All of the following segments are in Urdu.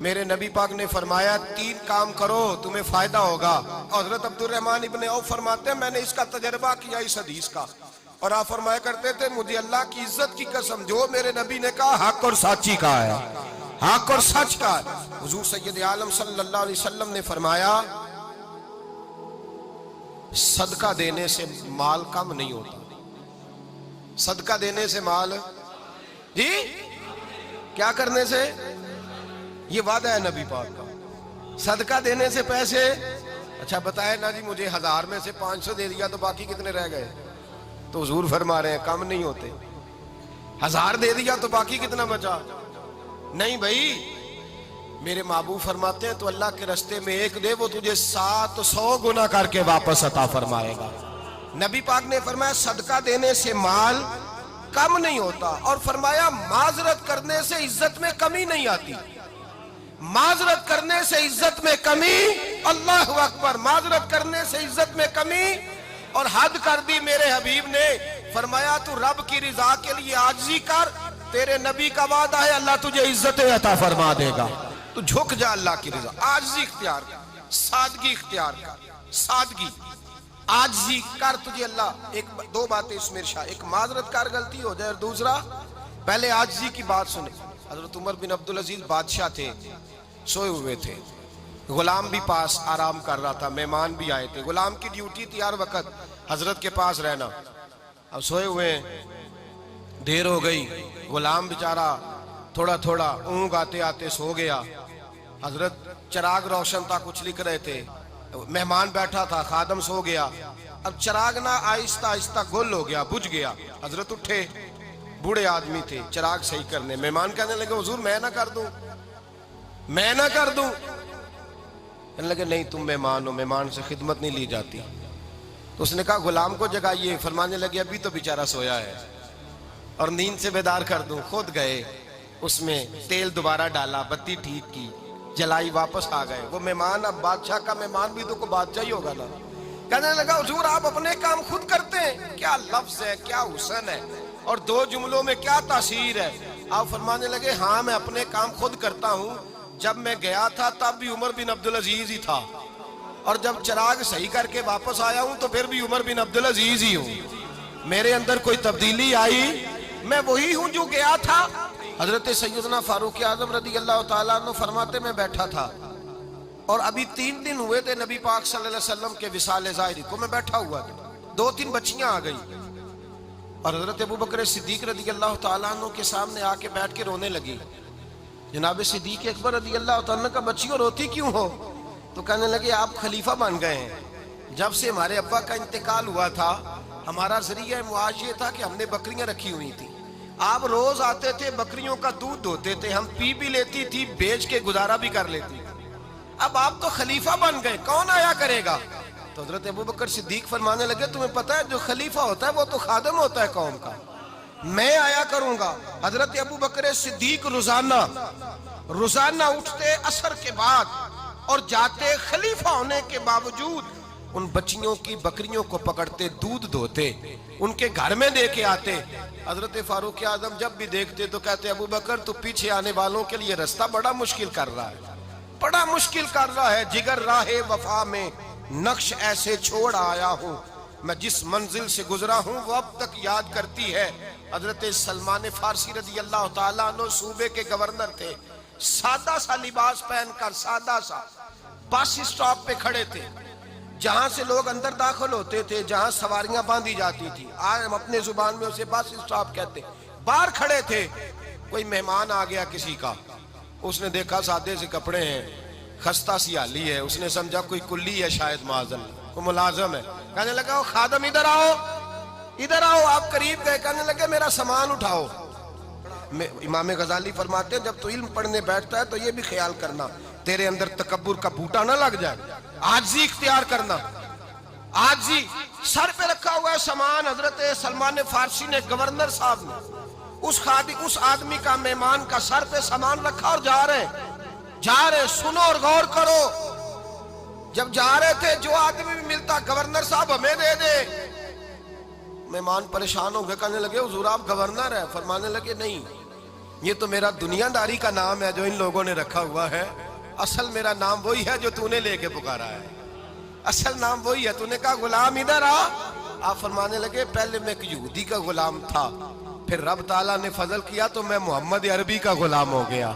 میرے نبی پاک نے فرمایا 3 کام کرو تمہیں فائدہ ہوگا۔ حضرت عبدالرحمن ابن عوف فرماتے ہیں میں نے اس کا تجربہ کیا اس حدیث کا، اور آپ فرمایا کرتے تھے مجھے اللہ کی عزت کی قسم جو میرے نبی نے کہا حق اور سچی کہا ہے، حق اور سچ کا ہے۔ حضور سید عالم صلی اللہ علیہ وسلم نے فرمایا صدقہ دینے سے مال کم نہیں ہوتا۔ صدقہ دینے سے مال جی کیا کرنے سے؟ یہ وعدہ ہے نبی پاک کا، صدقہ دینے سے پیسے۔ اچھا بتائے نا جی مجھے 1000 میں سے 500 دے دیا تو باقی کتنے رہ گئے؟ تو حضور فرما رہے ہیں کم نہیں ہوتے۔ 1000 دے دیا تو باقی کتنا بچا؟ نہیں بھائی، میرے محبوب فرماتے ہیں تو اللہ کے رستے میں 1 دے وہ تجھے 700 گنا کر کے واپس عطا فرمائے گا۔ نبی پاک نے فرمایا صدقہ دینے سے مال کم نہیں ہوتا، اور فرمایا معذرت کرنے سے عزت میں کمی نہیں آتی۔ معذرت کرنے سے عزت میں کمی، اللہ اکبر، معذرت کرنے سے عزت میں کمی، اور حد کر دی میرے حبیب نے۔ فرمایا تو رب کی رضا کے لیے عاجزی کر، تیرے نبی کا وعدہ ہے اللہ تجھے عزت عطا فرما دے گا۔ تو جھک جا اللہ کی رضا، عاجزی اختیار کر، سادگی اختیار کر، سادگی عاجزی کر، تجھے اللہ 2 باتیں اس میں ارشاد، ایک معذرت کر غلطی ہو جائے، اور دوسرا پہلے عاجزی کی بات سنیں۔ حضرت عمر بن عبدالعزیز بادشاہ تھے، سوئے ہوئے تھے، غلام بھی پاس آرام کر رہا تھا، مہمان بھی آئے تھے۔ غلام کی ڈیوٹی تھی ہر وقت حضرت کے پاس رہنا۔ اب سوئے ہوئے دیر ہو گئی، غلام بیچارہ تھوڑا تھوڑا اونگ آتے آتے سو گیا۔ حضرت چراغ روشن تھا، کچھ لکھ رہے تھے، مہمان بیٹھا تھا، خادم سو گیا۔ اب چراغ نہ آہستہ آہستہ گل ہو گیا، بجھ گیا۔ حضرت اٹھے، بوڑھے آدمی تھے، چراغ صحیح کرنے۔ مہمان کہنے لگے حضور میں نہ کر دوں، میں نہ کر دوں؟ کہنے لگے نہیں تم مہمان ہو، مہمان سے خدمت نہیں لی جاتی۔ تو اس نے کہا غلام کو جگائیے۔ فرمانے لگے ابھی تو بیچارہ سویا ہے اور نیند سے بیدار کر دوں؟ خود گئے، اس میں تیل دوبارہ ڈالا، بتی ٹھیک کی، جلائی، واپس آ گئے۔ وہ مہمان، اب بادشاہ کا مہمان بھی تو کوئی بادشاہ ہی ہوگا نا۔ کہنے لگا حضور آپ اپنے کام خود کرتے ہیں؟ کیا لفظ ہے، کیا حسن ہے، اور 2 جملوں میں کیا تاثیر ہے۔ آپ فرمانے لگے ہاں میں اپنے کام خود کرتا ہوں، جب میں گیا تھا تب بھی عمر بن عبدالعزیز ہی تھا، اور جب چراغ صحیح کر کے واپس آیا ہوں تو پھر بھی عمر بن عبدالعزیز ہی ہوں۔ میرے اندر کوئی تبدیلی آئی؟ میں وہی ہوں جو گیا تھا۔ حضرت سیدنا فاروق اعظم رضی اللہ تعالیٰ عنہ فرماتے میں بیٹھا تھا، اور ابھی 3 دن ہوئے تھے نبی پاک صلی اللہ علیہ وسلم کے وصال ظاہری کو، میں بیٹھا ہوا تھا، 2-3 بچیاں آ گئی، اور حضرت ابوبکر صدیق رضی اللہ تعالیٰ عنہ کے سامنے آ کے بیٹھ کے رونے لگی۔ جناب صدیق اکبر رضی اللہ تعالیٰ عنہ کا بچیوں روتی کیوں ہو؟ تو کہنے لگے آپ خلیفہ بن گئے ہیں، جب سے ہمارے ابا کا انتقال ہوا تھا ہمارا ذریعہ معاش یہ تھا کہ ہم نے بکریاں رکھی ہوئی تھی، آپ روز آتے تھے بکریوں کا دودھ دھوتے تھے، ہم پی بھی لیتی تھی، بیچ کے گزارا بھی کر لیتی تھی، اب آپ تو خلیفہ بن گئے، کون آیا کرے گا؟ تو حضرت ابوبکر صدیق فرمانے لگے تمہیں پتہ ہے جو خلیفہ ہوتا ہے وہ تو خادم ہوتا ہے قوم کا، میں آیا کروں گا۔ حضرت ابوبکر صدیق روزانہ اٹھتے عصر کے بعد اور جاتے، خلیفہ ہونے کے باوجود ان بچیوں کی بکریوں کو پکڑتے، دودھ دھوتے، ان کے گھر میں دے کے آتے۔ حضرت فاروق اعظم جب بھی دیکھتے تو کہتے ابوبکر تو پیچھے آنے والوں کے لیے رستہ بڑا مشکل کر رہا ہے، بڑا مشکل کر رہا ہے، جگر راہ وفا میں نقش ایسے چھوڑ آیا ہوں، میں جس منزل سے گزرا ہوں وہ اب تک یاد کرتی ہے۔ حضرت سلمان فارسی رضی اللہ تعالیٰ عنہ صوبے کے گورنر تھے، سادہ سا لباس پہن کر، سادہ سا، بس اسٹاپ پہ کھڑے تھے، جہاں سے لوگ اندر داخل ہوتے تھے، جہاں سواریاں باندھی جاتی تھی، آج ہم اپنے زبان میں اسے بس اسٹاپ کہتے، باہر کھڑے تھے۔ کوئی مہمان آ گیا کسی کا، اس نے دیکھا سادے سے کپڑے ہیں، خستہ سی حالی ہے، اس نے سمجھا کوئی کلی ہے شاید، معاذن کوئی ملازم ہے، کہنے لگا وہ خادم ادھر آؤ، ادھر آؤ۔ آپ قریب گئے، کہنے لگے میرا سامان اٹھاؤ۔ امام غزالی فرماتے ہیں جب تو علم پڑھنے بیٹھتا ہے تو یہ بھی خیال کرنا تیرے اندر تکبر کا بوٹا نہ لگ جائے، عاجزی اختیار کرنا، عاجزی۔ سر پہ رکھا ہوا ہے سامان، حضرت سلمان فارسی نے، گورنر صاحب نے، اس آدمی کا، مہمان کا سر پہ سامان رکھا اور جا رہے، سنو اور غور کرو، جب جا رہے تھے جو آدمی بھی ملتا گورنر صاحب ہمیں دے دے، مہمان پریشان ہو گئے، کہنے لگے حضور آپ گورنر ہیں؟ فرمانے لگے نہیں، یہ تو میرا دنیا داری کا نام ہے جو ان لوگوں نے رکھا ہوا ہے، اصل میرا نام وہی ہے جو تو نے لے کے پکارا ہے، اصل نام وہی ہے۔ تو نے کہا غلام ادھر آ، آپ فرمانے لگے پہلے میں ایک یہودی کا غلام تھا، پھر رب تعالیٰ نے فضل کیا تو میں محمد عربی کا غلام ہو گیا،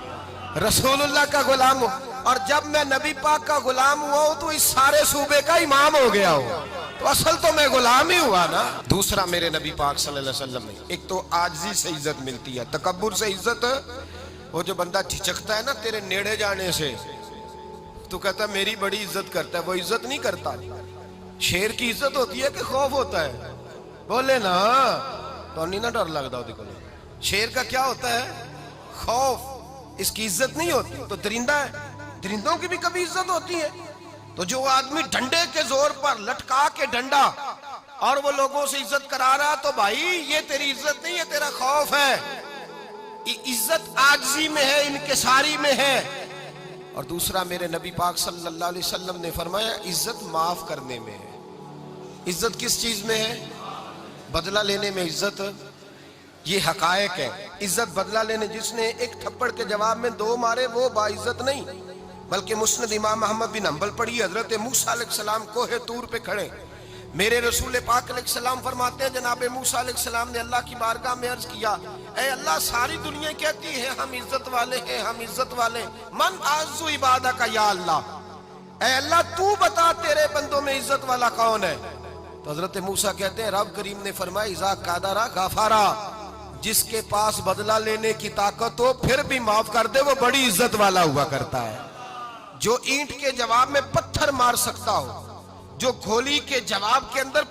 رسول اللہ کا غلام ہوں، اور جب میں نبی پاک کا غلام ہوا ہوں تو اس سارے صوبے کا امام ہو گیا ہوں، تو اصل تو میں غلام ہی ہوا نا۔ دوسرا میرے نبی پاک صلی اللہ علیہ وسلم نے ایک تو عاجزی سے عزت ملتی ہے، تکبر سے عزت، وہ جو بندہ جھجکتا ہے نا تیرے نیڑے جانے سے، تو کہتا ہے میری بڑی عزت کرتا ہے، وہ عزت نہیں کرتا۔ شیر کی عزت ہوتی ہے کہ خوف ہوتا ہے؟ بولے نا تو نہیں نا ڈر لگتا ہوتی کو۔ شیر کا کیا ہوتا ہے؟ خوف، اس کی عزت نہیں ہوتی۔ تو درندہ ہے، درندوں کی بھی کبھی عزت ہوتی ہے؟ تو جو آدمی ڈنڈے کے زور پر لٹکا کے ڈنڈا اور وہ لوگوں سے عزت کرا رہا، تو بھائی یہ تیری عزت نہیں ہے، تیرا خوف ہے۔ عزت عاجزی میں ہے، انکساری میں ہے۔ اور دوسرا میرے نبی پاک صلی اللہ علیہ وسلم نے فرمایا عزت معاف کرنے میں ہے۔ عزت کس چیز میں ہے؟ بدلہ لینے میں عزت، یہ حقائق ہے۔ عزت بدلہ لینے، جس نے ایک تھپڑ کے جواب میں 2 مارے وہ باعزت نہیں، بلکہ مسند امام احمد بن حنبل پڑھی، حضرت موسیٰ علیہ السلام کوہ طور پہ کھڑے، میرے رسول پاک علیہ السلام فرماتے ہیں جناب موسیٰ علیہ السلام نے اللہ کی بارگاہ میں عرض کیا، اے اللہ ساری دنیا کہتی ہے ہم عزت والے ہیں، ہم عزت والے، من اعز عبادک یا اللہ، اے اللہ تو بتا تیرے بندوں میں عزت والا کون ہے؟ تو حضرت موسیٰ کہتے ہیں رب کریم نے فرمایا اذا قادر غفارا، جس کے پاس بدلہ لینے کی طاقت ہو پھر بھی معاف کر دے وہ بڑی عزت والا ہوا کرتا ہے۔ جو اینٹ کے جواب میں پتھر مار سکتا ہو، جو گھولی کے جواب کے اندر